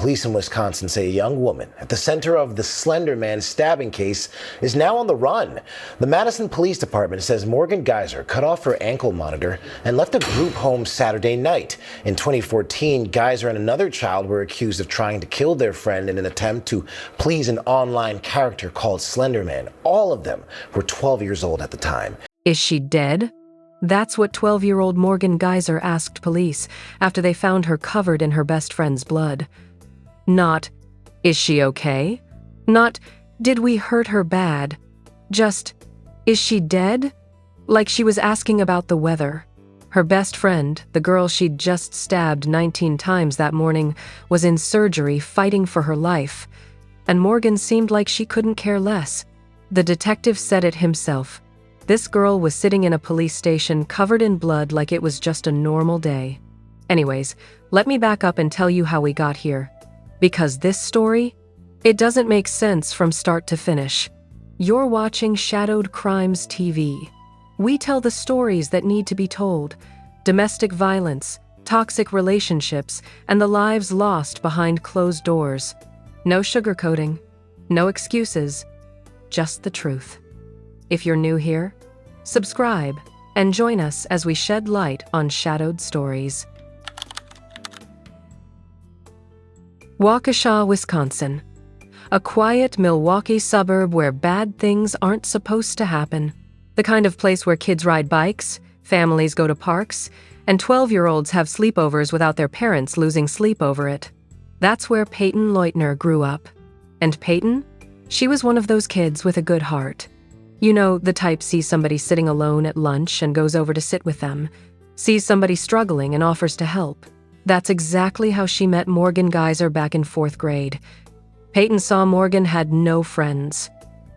Police in Wisconsin say a young woman at the center of the Slender Man stabbing case is now on the run. The Madison Police Department says Morgan Geyser cut off her ankle monitor and left a group home Saturday night. In 2014, Geyser and another child were accused of trying to kill their friend in an attempt to please an online character called Slender Man. All of them were 12 years old at the time. Is she dead? That's what 12-year-old Morgan Geyser asked police after they found her covered in her best friend's blood. Not, is she okay? Not, did we hurt her bad? Just, is she dead? Like she was asking about the weather. Her best friend, the girl she'd just stabbed 19 times that morning, was in surgery fighting for her life. And Morgan seemed like she couldn't care less. The detective said it himself. This girl was sitting in a police station covered in blood like it was just a normal day. Anyways, let me back up and tell you how we got here. Because this story, it doesn't make sense from start to finish. You're watching Shadowed Crimes TV. We tell the stories that need to be told. Domestic violence, toxic relationships, and the lives lost behind closed doors. No sugarcoating, no excuses, just the truth. If you're new here, subscribe and join us as we shed light on shadowed stories. Waukesha, Wisconsin. A quiet Milwaukee suburb where bad things aren't supposed to happen. The kind of place where kids ride bikes, families go to parks, and 12-year-olds have sleepovers without their parents losing sleep over it. That's where Payton Leutner grew up. And Payton? She was one of those kids with a good heart. You know, the type sees somebody sitting alone at lunch and goes over to sit with them, sees somebody struggling and offers to help. That's exactly how she met Morgan Geyser back in 4th grade. Payton saw Morgan had no friends.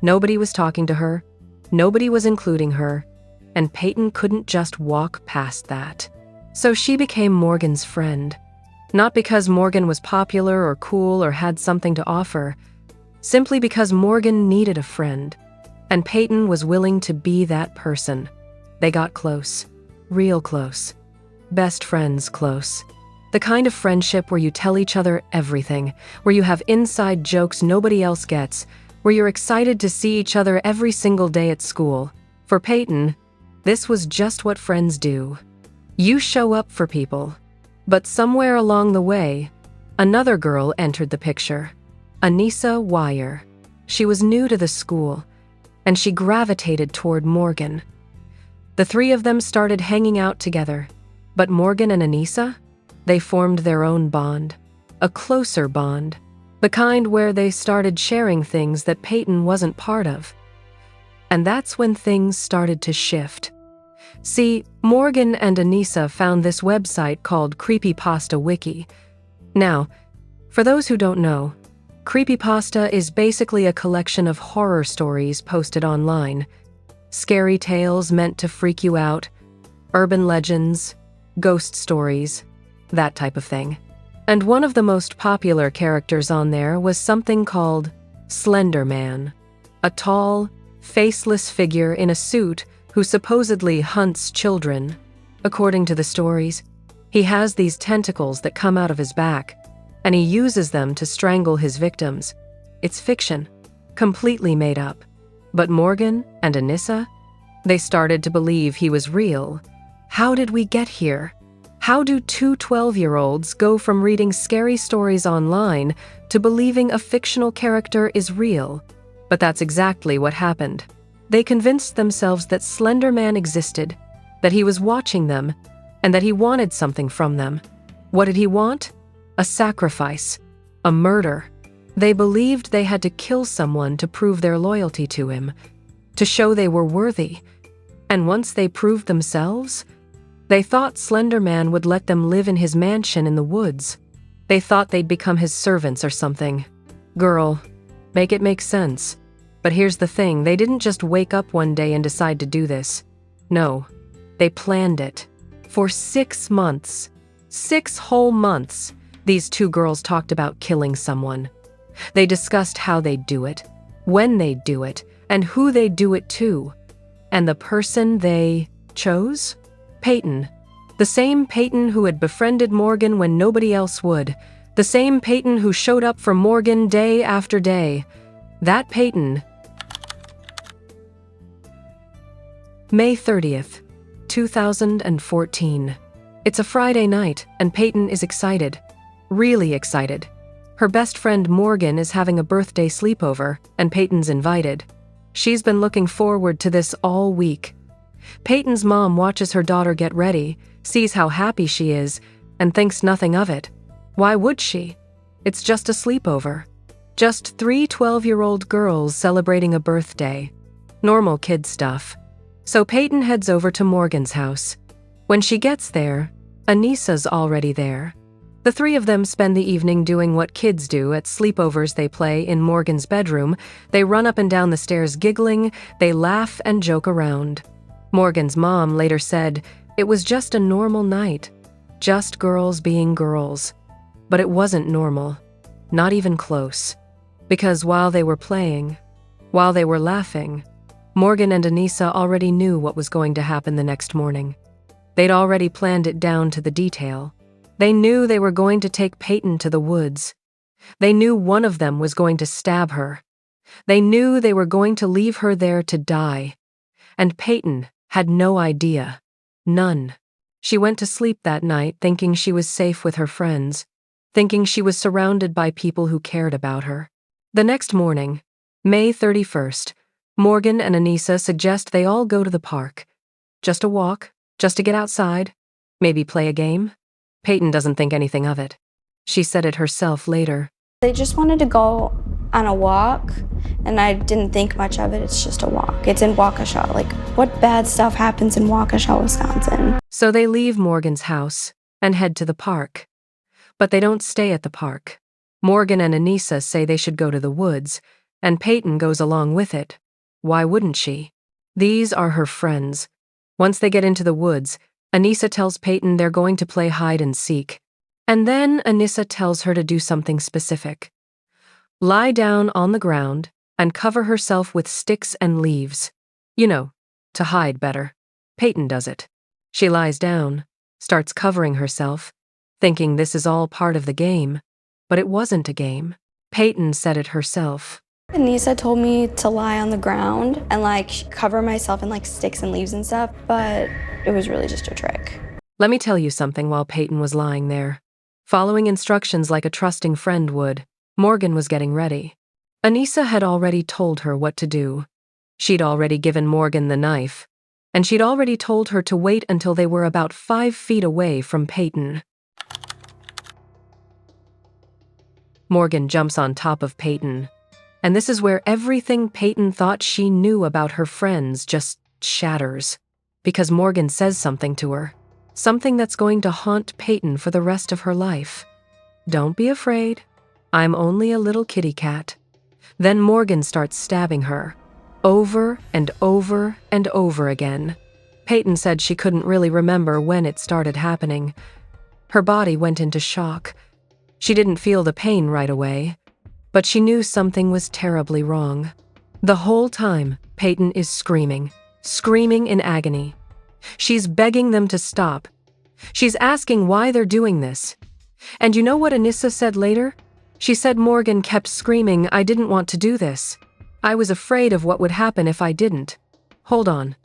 Nobody was talking to her. Nobody was including her. And Payton couldn't just walk past that. So she became Morgan's friend. Not because Morgan was popular or cool or had something to offer, simply because Morgan needed a friend. And Payton was willing to be that person. They got close. Real close. Best friends close. The kind of friendship where you tell each other everything, where you have inside jokes nobody else gets, where you're excited to see each other every single day at school. For Payton, this was just what friends do. You show up for people. But somewhere along the way, another girl entered the picture. Anissa Weier. She was new to the school, and she gravitated toward Morgan. The three of them started hanging out together, but Morgan and Anissa, they formed their own bond, a closer bond, the kind where they started sharing things that Payton wasn't part of. And that's when things started to shift. See, Morgan and Anissa found this website called Creepypasta Wiki. Now, for those who don't know, Creepypasta is basically a collection of horror stories posted online. Scary tales meant to freak you out, urban legends, ghost stories, that type of thing. And one of the most popular characters on there was something called Slender Man, a tall, faceless figure in a suit who supposedly hunts children. According to the stories, he has these tentacles that come out of his back, and he uses them to strangle his victims. It's fiction, completely made up. But Morgan and Anissa, they started to believe he was real. How did we get here? How do two 12-year-olds go from reading scary stories online to believing a fictional character is real? But that's exactly what happened. They convinced themselves that Slender Man existed, that he was watching them, and that he wanted something from them. What did he want? A sacrifice, a murder. They believed they had to kill someone to prove their loyalty to him, to show they were worthy. And once they proved themselves, they thought Slender Man would let them live in his mansion in the woods. They thought they'd become his servants or something. Girl, make it make sense. But here's the thing, they didn't just wake up one day and decide to do this. No, they planned it. For 6 months, 6 whole months, these two girls talked about killing someone. They discussed how they'd do it, when they'd do it, and who they'd do it to. And the person they chose? Payton. The same Payton who had befriended Morgan when nobody else would. The same Payton who showed up for Morgan day after day. That Payton. May 30th, 2014. It's a Friday night, and Payton is excited. Really excited. Her best friend Morgan is having a birthday sleepover, and Payton's invited. She's been looking forward to this all week. Payton's mom watches her daughter get ready, sees how happy she is, and thinks nothing of it. Why would she? It's just a sleepover. Just 3 12-year-old girls celebrating a birthday. Normal kid stuff. So Payton heads over to Morgan's house. When she gets there, Anissa's already there. The three of them spend the evening doing what kids do at sleepovers they play in Morgan's bedroom. They run up and down the stairs giggling, they laugh and joke around. Morgan's mom later said, it was just a normal night. Just girls being girls. But it wasn't normal. Not even close. Because while they were playing, while they were laughing, Morgan and Anissa already knew what was going to happen the next morning. They'd already planned it down to the detail. They knew they were going to take Payton to the woods. They knew one of them was going to stab her. They knew they were going to leave her there to die. And Payton had no idea. None. She went to sleep that night thinking she was safe with her friends, thinking she was surrounded by people who cared about her. The next morning, May 31st, Morgan and Anissa suggest they all go to the park. Just a walk, just to get outside, maybe play a game. Payton doesn't think anything of it. She said it herself later. They just wanted to go on a walk, and I didn't think much of it. It's just a walk. It's in Waukesha. Like, what bad stuff happens in Waukesha, Wisconsin? So they leave Morgan's house and head to the park. But they don't stay at the park. Morgan and Anissa say they should go to the woods, and Payton goes along with it. Why wouldn't she? These are her friends. Once they get into the woods, Anissa tells Payton they're going to play hide and seek. And then Anissa tells her to do something specific. Lie down on the ground and cover herself with sticks and leaves. You know, to hide better. Payton does it. She lies down, starts covering herself, thinking this is all part of the game. But it wasn't a game. Payton said it herself. Anissa told me to lie on the ground and cover myself in sticks and leaves and stuff, but it was really just a trick. Let me tell you something while Payton was lying there. Following instructions like a trusting friend would, Morgan was getting ready. Anissa had already told her what to do. She'd already given Morgan the knife, and she'd already told her to wait until they were about 5 feet away from Payton. Morgan jumps on top of Payton. And this is where everything Payton thought she knew about her friends just shatters. Because Morgan says something to her. Something that's going to haunt Payton for the rest of her life. Don't be afraid. I'm only a little kitty cat. Then Morgan starts stabbing her. Over and over and over again. Payton said she couldn't really remember when it started happening. Her body went into shock. She didn't feel the pain right away. But she knew something was terribly wrong. The whole time, Payton is screaming in agony. She's begging them to stop. She's asking why they're doing this. And you know what Anissa said later? She said Morgan kept screaming, I didn't want to do this. I was afraid of what would happen if I didn't. Hold on.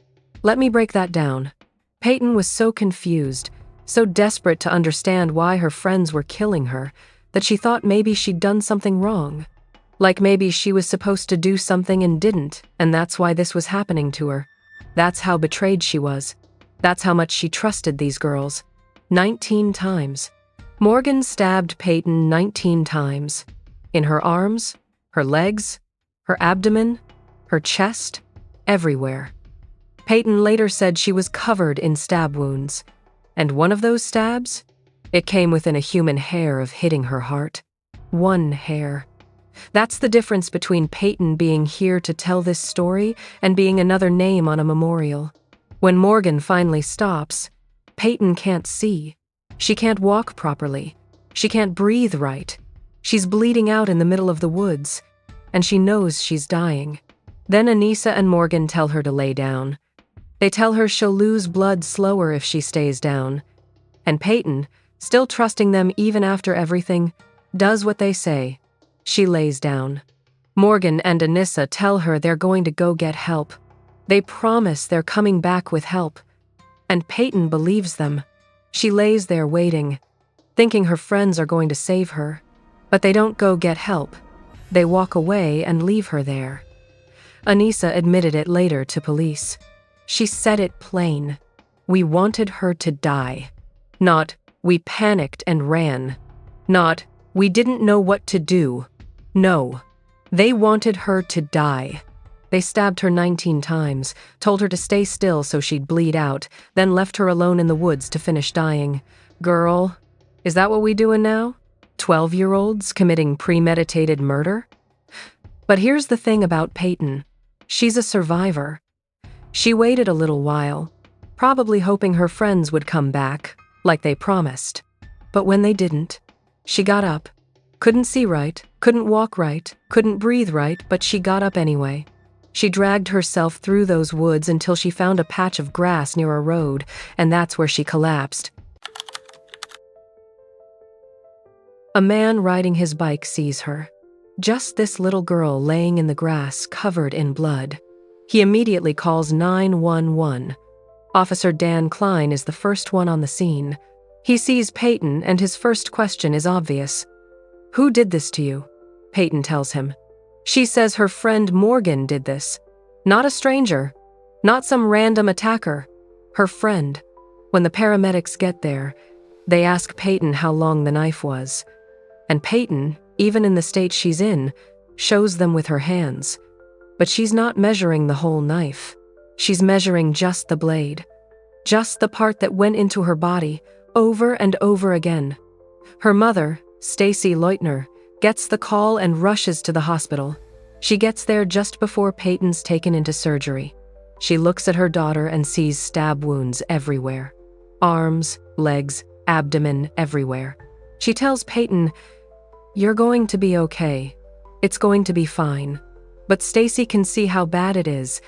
Let me break that down. Payton was so confused, so desperate to understand why her friends were killing her, that she thought maybe she'd done something wrong. Like maybe she was supposed to do something and didn't, and that's why this was happening to her. That's how betrayed she was. That's how much she trusted these girls. 19 times. Morgan stabbed Payton 19 times. In her arms, her legs, her abdomen, her chest, everywhere. Payton later said she was covered in stab wounds. And one of those stabs? It came within a human hair of hitting her heart. One hair. That's the difference between Payton being here to tell this story and being another name on a memorial. When Morgan finally stops, Payton can't see. She can't walk properly. She can't breathe right. She's bleeding out in the middle of the woods, and she knows she's dying. Then Anissa and Morgan tell her to lay down. They tell her she'll lose blood slower if she stays down. And Payton, still trusting them even after everything, does what they say. She lays down. Morgan and Anissa tell her they're going to go get help. They promise they're coming back with help. And Payton believes them. She lays there waiting, thinking her friends are going to save her. But they don't go get help. They walk away and leave her there. Anissa admitted it later to police. She said it plain. We wanted her to die. Not, we panicked and ran. Not, we didn't know what to do. No, they wanted her to die. They stabbed her 19 times, told her to stay still so she'd bleed out, then left her alone in the woods to finish dying. Girl, is that what we doing now? 12-year-olds committing premeditated murder? But here's the thing about Payton. She's a survivor. She waited a little while, probably hoping her friends would come back, like they promised. But when they didn't, she got up. Couldn't see right, couldn't walk right, couldn't breathe right, but she got up anyway. She dragged herself through those woods until she found a patch of grass near a road, and that's where she collapsed. A man riding his bike sees her. Just this little girl laying in the grass, covered in blood. He immediately calls 911. Officer Dan Klein is the first one on the scene. He sees Payton, and his first question is obvious. Who did this to you? Payton tells him. She says her friend Morgan did this. Not a stranger. Not some random attacker. Her friend. When the paramedics get there, they ask Payton how long the knife was. And Payton, even in the state she's in, shows them with her hands. But she's not measuring the whole knife. She's measuring just the blade. Just the part that went into her body, over and over again. Her mother, Stacy Leutner, gets the call and rushes to the hospital. She gets there just before Payton's taken into surgery. She looks at her daughter and sees stab wounds everywhere. Arms, legs, abdomen, everywhere. She tells Payton, "You're going to be okay. It's going to be fine." But Stacy can see how bad it is.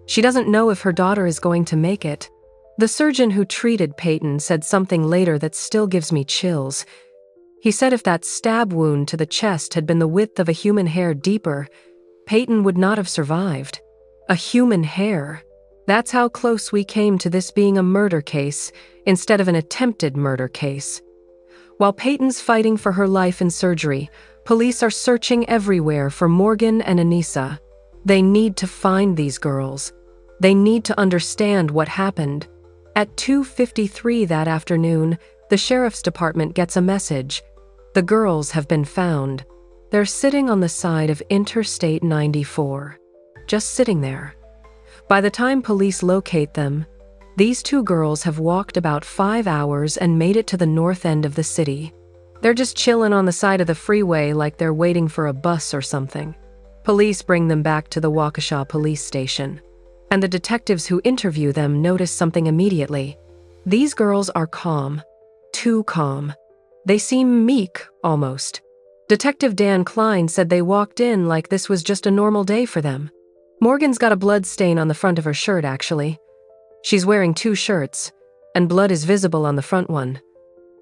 She doesn't know if her daughter is going to make it. The surgeon who treated Payton said something later that still gives me chills. He said if that stab wound to the chest had been the width of a human hair deeper, Payton would not have survived. A human hair. That's how close we came to this being a murder case instead of an attempted murder case. While Payton's fighting for her life in surgery, police are searching everywhere for Morgan and Anissa. They need to find these girls. They need to understand what happened. At 2:53 that afternoon, the sheriff's department gets a message. The girls have been found. They're sitting on the side of Interstate 94. Just sitting there. By the time police locate them, these two girls have walked about 5 hours and made it to the north end of the city. They're just chilling on the side of the freeway like they're waiting for a bus or something. Police bring them back to the Waukesha police station. And the detectives who interview them notice something immediately. These girls are calm. Too calm. They seem meek, almost. Detective Dan Klein said they walked in like this was just a normal day for them. Morgan's got a blood stain on the front of her shirt, actually. She's wearing 2 shirts, and blood is visible on the front one.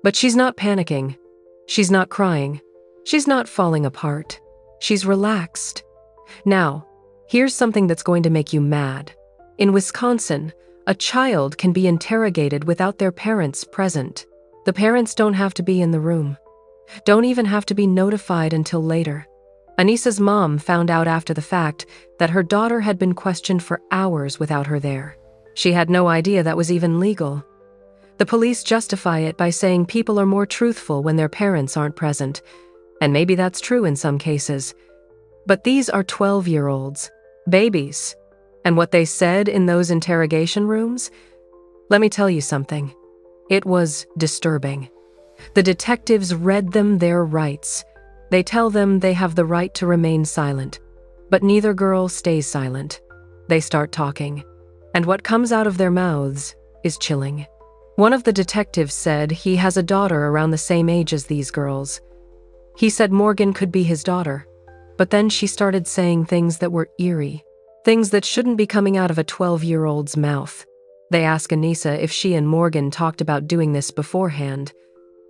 But she's not panicking. She's not crying. She's not falling apart. She's relaxed. Now, here's something that's going to make you mad. In Wisconsin, a child can be interrogated without their parents present. The parents don't have to be in the room. Don't even have to be notified until later. Anissa's mom found out after the fact that her daughter had been questioned for hours without her there. She had no idea that was even legal. The police justify it by saying people are more truthful when their parents aren't present, and maybe that's true in some cases. But these are 12-year-olds, babies, and what they said in those interrogation rooms? Let me tell you something. It was disturbing. The detectives read them their rights. They tell them they have the right to remain silent, but neither girl stays silent. They start talking, and what comes out of their mouths is chilling. One of the detectives said he has a daughter around the same age as these girls. He said Morgan could be his daughter, but then she started saying things that were eerie, things that shouldn't be coming out of a 12-year-old's mouth. They ask Anissa if she and Morgan talked about doing this beforehand.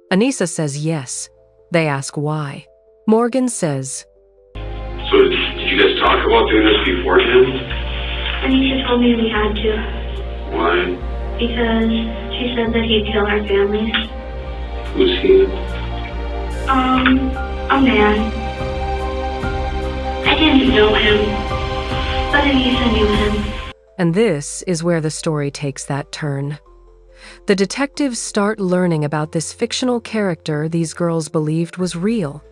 Anissa says yes. They ask why. Morgan says, So did you guys talk about doing this beforehand? Anissa told me we had to, Why? because she said that he'd kill our families. Who's he? A man. I didn't know him, but Anissa knew him. and this is where the story takes that turn. The detectives start learning about this fictional character these girls believed was real.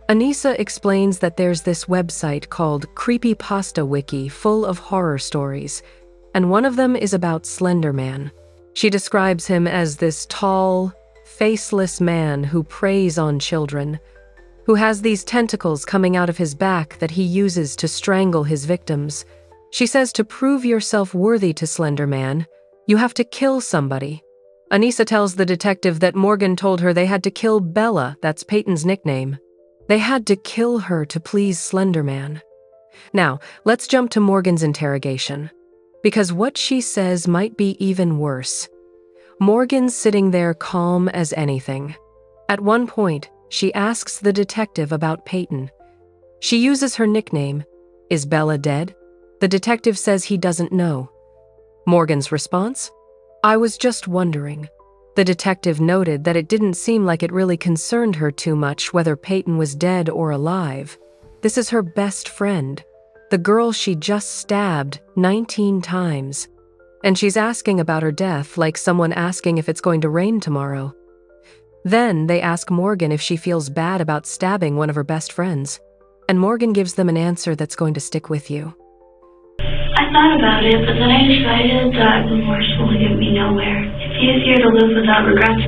Anissa explains that there's this website called Creepypasta Wiki full of horror stories, and one of them is about Slender Man. She describes him as this tall, faceless man who preys on children, who has these tentacles coming out of his back that he uses to strangle his victims. She says to prove yourself worthy to Slender Man, you have to kill somebody. Anissa tells the detective that Morgan told her they had to kill Bella, that's Payton's nickname. They had to kill her to please Slender Man. Now, let's jump to Morgan's interrogation, because what she says might be even worse. Morgan's sitting there calm as anything. At one point, she asks the detective about Payton. She uses her nickname. Is Bella dead? The detective says he doesn't know. Morgan's response? I was just wondering. The detective noted that it didn't seem like it really concerned her too much whether Payton was dead or alive. This is her best friend, the girl she just stabbed 19 times. And she's asking about her death like someone asking if it's going to rain tomorrow. Then they ask Morgan if she feels bad about stabbing one of her best friends. And Morgan gives them an answer that's going to stick with you. I thought about it, but then I decided that remorse will get me nowhere. It's easier to live without regrets.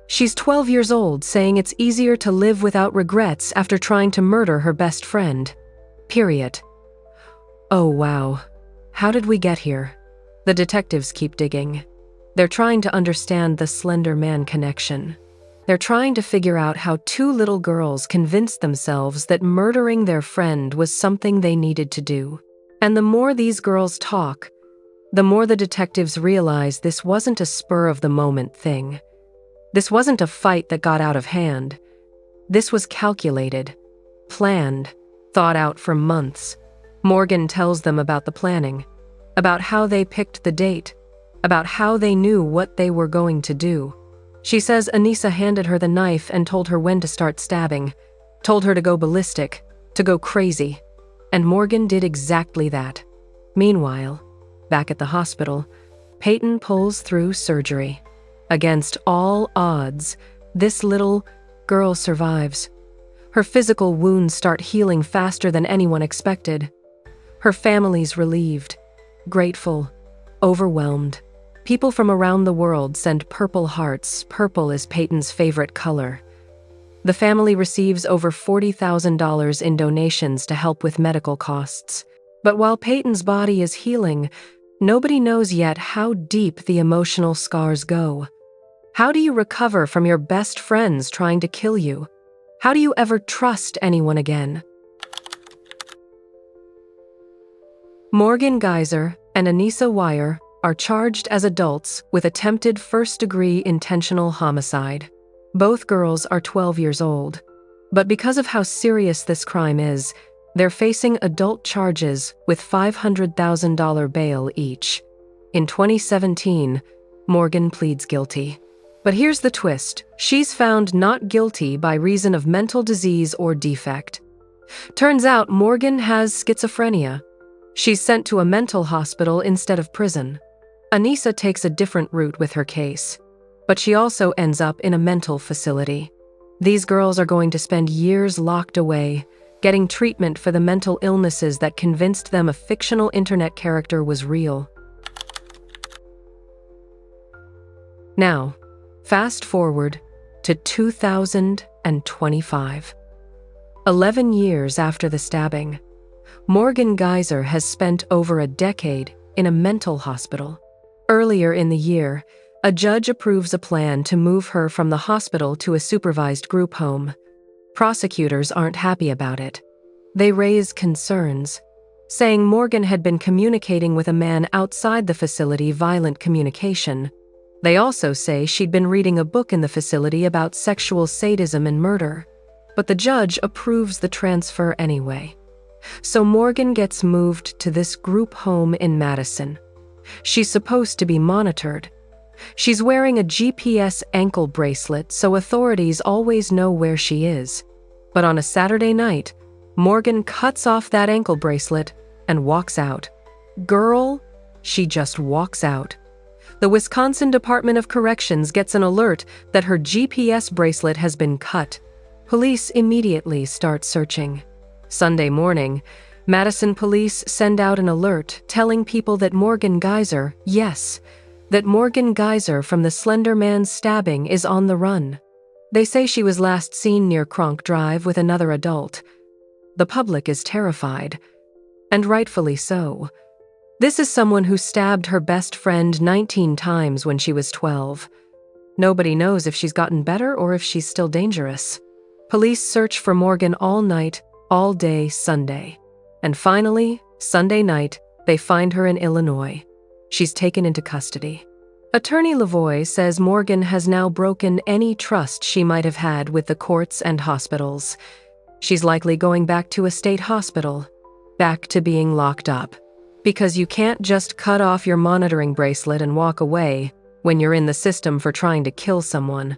She's 12 years old, saying it's easier to live without regrets after trying to murder her best friend. Period. Oh, wow. How did we get here? The detectives keep digging. They're trying to understand the Slender Man connection. They're trying to figure out how two little girls convinced themselves that murdering their friend was something they needed to do. And the more these girls talk, the more the detectives realize this wasn't a spur-of-the-moment thing. This wasn't a fight that got out of hand. This was calculated, planned, thought out for months. Morgan tells them about the planning, about how they picked the date, about how they knew what they were going to do. She says Anissa handed her the knife and told her when to start stabbing, told her to go ballistic, to go crazy. And Morgan did exactly that. Meanwhile, back at the hospital, Payton pulls through surgery. Against all odds, this little girl survives. Her physical wounds start healing faster than anyone expected. Her family's relieved, grateful, overwhelmed. People from around the world send purple hearts. Purple is Payton's favorite color. The family receives over $40,000 in donations to help with medical costs. But while Payton's body is healing, nobody knows yet how deep the emotional scars go. How do you recover from your best friends trying to kill you? How do you ever trust anyone again? Morgan Geyser and Anissa Weier are charged as adults with attempted first-degree intentional homicide. Both girls are 12 years old. But because of how serious this crime is, they're facing adult charges with $500,000 bail each. In 2017, Morgan pleads guilty. But here's the twist. She's found not guilty by reason of mental disease or defect. Turns out Morgan has schizophrenia. She's sent to a mental hospital instead of prison. Anissa takes a different route with her case, but she also ends up in a mental facility. These girls are going to spend years locked away, getting treatment for the mental illnesses that convinced them a fictional internet character was real. Now, fast forward to 2025. 11 years after the stabbing, Morgan Geyser has spent over a decade in a mental hospital. Earlier in the year, a judge approves a plan to move her from the hospital to a supervised group home. Prosecutors aren't happy about it. They raise concerns, saying Morgan had been communicating with a man outside the facility, violent communication. They also say she'd been reading a book in the facility about sexual sadism and murder, but the judge approves the transfer anyway. So Morgan gets moved to this group home in Madison. She's supposed to be monitored. She's wearing a GPS ankle bracelet, so authorities always know where she is. But on a Saturday night, Morgan cuts off that ankle bracelet and walks out. Girl, she just walks out. The Wisconsin Department of Corrections gets an alert that her GPS bracelet has been cut. Police immediately start searching. Sunday morning, Madison police send out an alert telling people that Morgan Geyser, yes, that Morgan Geyser from the Slender Man stabbing is on the run. They say she was last seen near Kronk Drive with another adult. The public is terrified, and rightfully so. This is someone who stabbed her best friend 19 times when she was 12. Nobody knows if she's gotten better or if she's still dangerous. Police search for Morgan all night, all day Sunday. And finally, Sunday night, they find her in Illinois. She's taken into custody. Attorney Lavoie says Morgan has now broken any trust she might have had with the courts and hospitals. She's likely going back to a state hospital, back to being locked up. Because you can't just cut off your monitoring bracelet and walk away when you're in the system for trying to kill someone.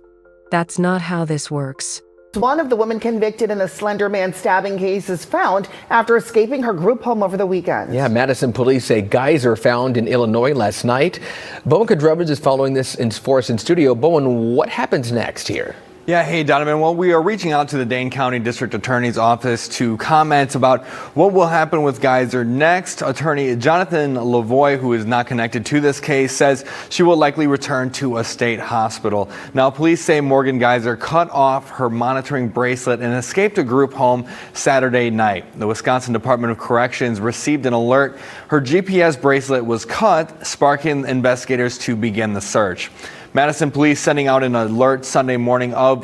That's not how this works. One of the women convicted in the Slender Man stabbing case is found after escaping her group home over the weekend. Yeah, Madison police say Geyser found in Illinois last night. Bowen Kadrubbins is following this for us in studio. Bowen, what happens next here? Yeah, hey Donovan. Well, we are reaching out to the Dane County District Attorney's Office to comment about what will happen with Geyser next. Attorney Jonathan Lavoie, who is not connected to this case, says she will likely return to a state hospital. Now, police say Morgan Geyser cut off her monitoring bracelet and escaped a group home Saturday night. The Wisconsin Department of Corrections received an alert. Her GPS bracelet was cut, sparking investigators to begin the search. Madison police sending out an alert Sunday morning of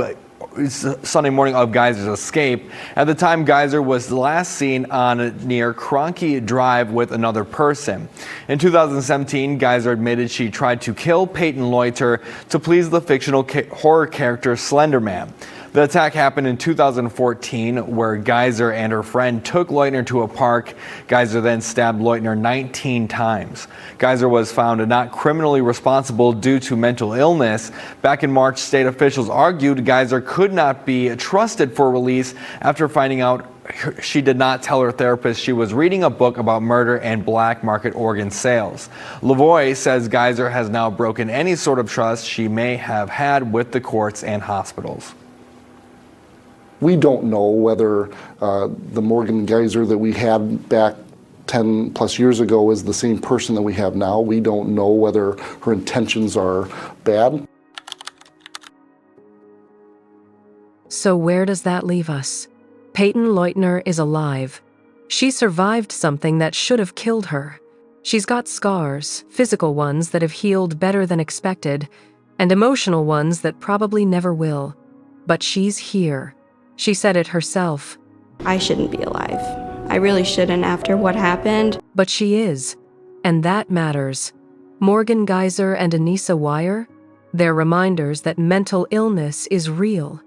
Geyser's escape. At the time, Geyser was last seen near Kronk Drive with another person. In 2017, Geyser admitted she tried to kill Payton Leutner to please the fictional horror character Slender Man. The attack happened in 2014, where Geyser and her friend took Leutner to a park. Geyser then stabbed Leutner 19 times. Geyser was found not criminally responsible due to mental illness. Back in March, state officials argued Geyser could not be trusted for release after finding out she did not tell her therapist she was reading a book about murder and black market organ sales. Lavoie says Geyser has now broken any sort of trust she may have had with the courts and hospitals. We don't know whether the Morgan Geyser that we had back 10 plus years ago is the same person that we have now. We don't know whether her intentions are bad. So where does that leave us? Payton Leutner is alive. She survived something that should have killed her. She's got scars, physical ones that have healed better than expected, and emotional ones that probably never will. But she's here. She said it herself. I shouldn't be alive. I really shouldn't after what happened. But she is. And that matters. Morgan Geyser and Anissa Weier, they're reminders that mental illness is real,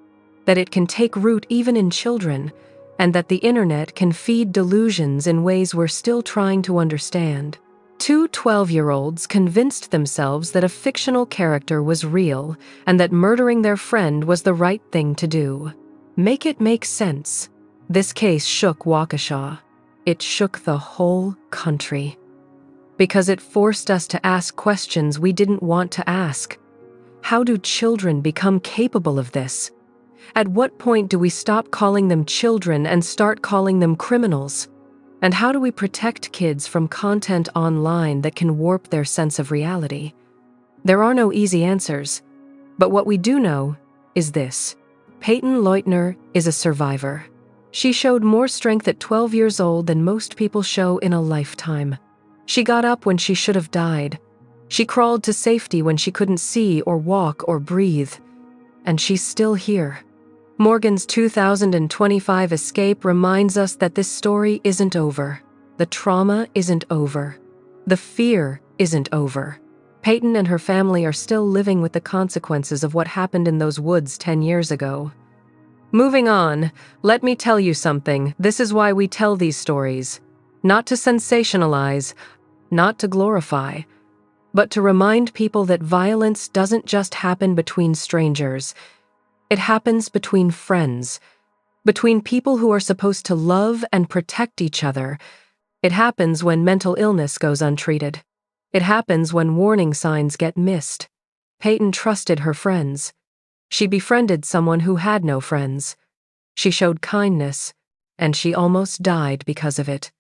that it can take root even in children, and that the internet can feed delusions in ways we're still trying to understand. Two 12-year-olds convinced themselves that a fictional character was real and that murdering their friend was the right thing to do. Make it make sense. This case shook Waukesha. It shook the whole country. Because it forced us to ask questions we didn't want to ask. How do children become capable of this? At what point do we stop calling them children and start calling them criminals? And how do we protect kids from content online that can warp their sense of reality? There are no easy answers, but what we do know is this. Payton Leutner is a survivor. She showed more strength at 12 years old than most people show in a lifetime. She got up when she should have died. She crawled to safety when she couldn't see or walk or breathe. And she's still here. Morgan's 2025 escape reminds us that this story isn't over. The trauma isn't over. The fear isn't over. Payton and her family are still living with the consequences of what happened in those woods 10 years ago. Moving on, let me tell you something. This is why we tell these stories. Not to sensationalize, not to glorify, but to remind people that violence doesn't just happen between strangers. It happens between friends, between people who are supposed to love and protect each other. It happens when mental illness goes untreated. It happens when warning signs get missed. Payton trusted her friends. She befriended someone who had no friends. She showed kindness, and she almost died because of it.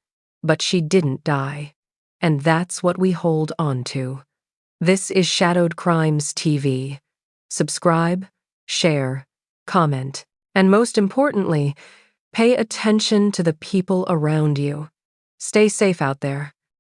But she didn't die. And that's what we hold on to. This is Shadowed Crimes TV. Subscribe, share, comment, and most importantly, pay attention to the people around you. Stay safe out there.